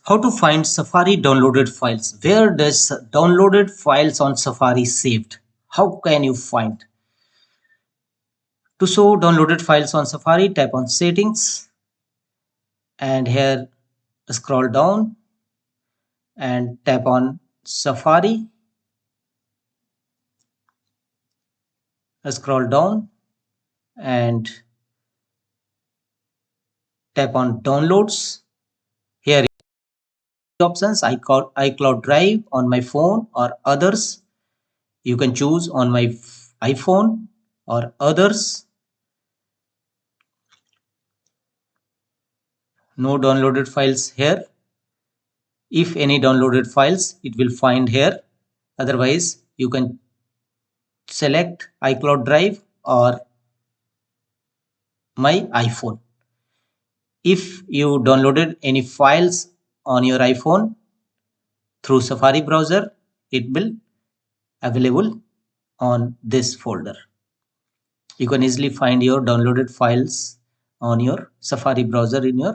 How to find Safari downloaded files? Where does downloaded files on Safari saved? How can you find? To show downloaded files on Safari, tap on settings and here scroll down and tap on Safari. Scroll down and tap on downloads. Here options iCloud Drive on my phone or others. You can choose on my iPhone or others. No downloaded files here. If any downloaded files, it will find here. Otherwise, you can select iCloud Drive or my iPhone. If you downloaded any files on your iPhone through Safari browser, it will available on this folder. You can easily find your downloaded files on your Safari browser in your